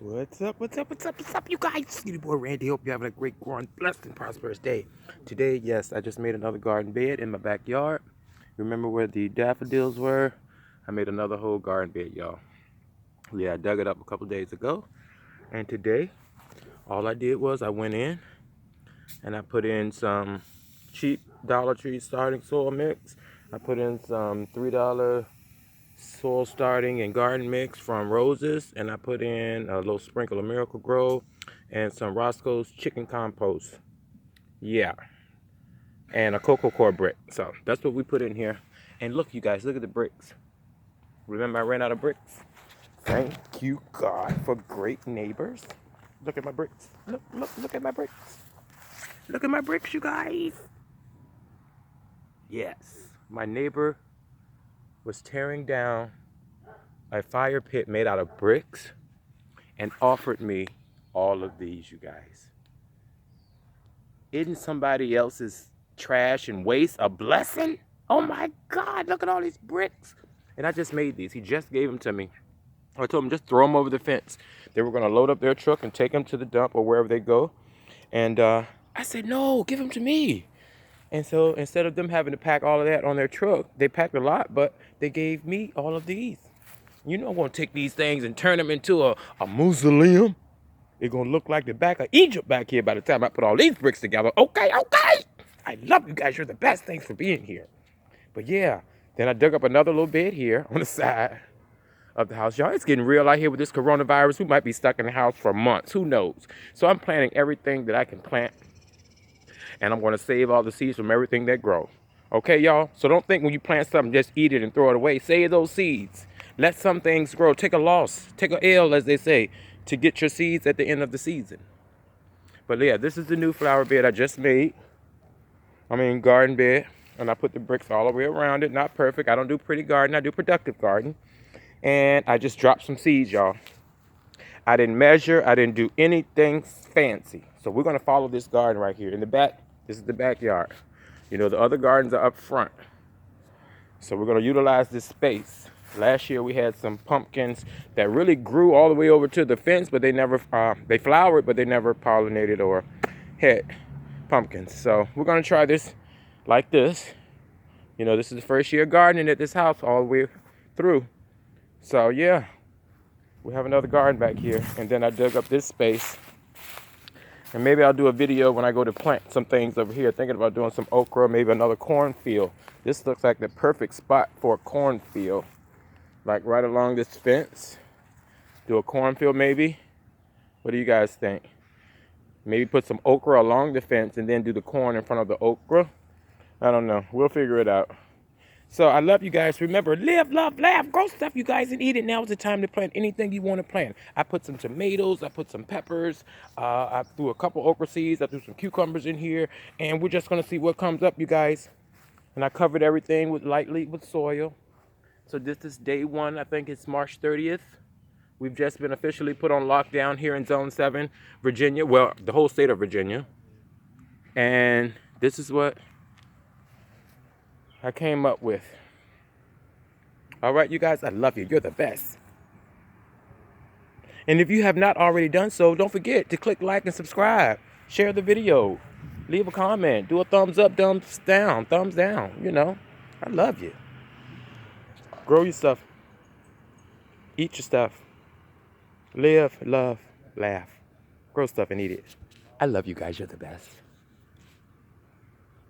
What's up, you guys? Skinny Boy Randy. Hope you're having a great, growing, blessed, and prosperous day. Today, yes, I just made another garden bed in my backyard. Remember where the daffodils were? I made another whole garden bed, y'all. Yeah, I dug it up a couple days ago. And today, all I did was I went in and I put in some cheap Dollar Tree starting soil mix. I put in some $3 soil starting and garden mix from Roses, and I put in a little sprinkle of Miracle Grow and some Roscoe's chicken compost. Yeah, and a cocoa core brick. So that's what we put in here. And look, you guys, look at the bricks. Remember I ran out of bricks? Thank you, God, for great neighbors. Look at my bricks. Look at my bricks. Look at my bricks, you guys. Yes, my neighbor was tearing down a fire pit made out of bricks and offered me all of these, you guys. Isn't somebody else's trash and waste a blessing? Oh my God, look at all these bricks. And I just made these. He just gave them to me. I told him just throw them over the fence. They were going to load up their truck and take them to the dump or wherever they go. And I said, no, give them to me. And so instead of them having to pack all of that on their truck, they packed a lot, but they gave me all of these. You know I'm going to take these things and turn them into a mausoleum. It's going to look like the back of Egypt back here by the time I put all these bricks together. Okay. I love you guys. You're the best. Thanks for being here. But yeah, then I dug up another little bed here on the side of the house. Y'all, it's getting real out here with this coronavirus. We might be stuck in the house for months. Who knows? So I'm planting everything that I can plant. And I'm going to save all the seeds from everything that grows. Okay, y'all? So don't think when you plant something, just eat it and throw it away. Save those seeds. Let some things grow. Take a loss. Take a L, as they say, to get your seeds at the end of the season. But yeah, this is the new flower bed I just made. Garden bed. And I put the bricks all the way around it. Not perfect. I don't do pretty garden. I do productive garden. And I just dropped some seeds, y'all. I didn't measure. I didn't do anything fancy. So we're going to follow this garden right here. In the back, this is the backyard. You know, the other gardens are up front. So we're going to utilize this space. Last year we had some pumpkins that really grew all the way over to the fence, but they never, they flowered, but they never pollinated or had pumpkins. So we're going to try this like this. You know, this is the first year gardening at this house all the way through. So yeah, we have another garden back here. And then I dug up this space. And maybe I'll do a video when I go to plant some things over here. Thinking about doing some okra, maybe another cornfield. This looks like the perfect spot for a cornfield. Like right along this fence. Do a cornfield maybe. What do you guys think? Maybe put some okra along the fence and then do the corn in front of the okra. I don't know. We'll figure it out. So I love you guys. Remember, live, love, laugh, grow stuff, you guys, and eat it. Now is the time to plant anything you want to plant. I put some tomatoes. I put some peppers. I threw a couple okra seeds. I threw some cucumbers in here. And we're just going to see what comes up, you guys. And I covered everything lightly with soil. So this is day one. I think it's March 30th. We've just been officially put on lockdown here in Zone 7, Virginia. Well, the whole state of Virginia. And this is what I came up with. All right, you guys, I love you. You're the best. And if you have not already done so, don't forget to click like and subscribe. Share the video. Leave a comment. Do a thumbs up, thumbs down. You know, I love you. Grow your stuff. Eat your stuff. Live, love, laugh. Grow stuff and eat it. I love you guys. You're the best.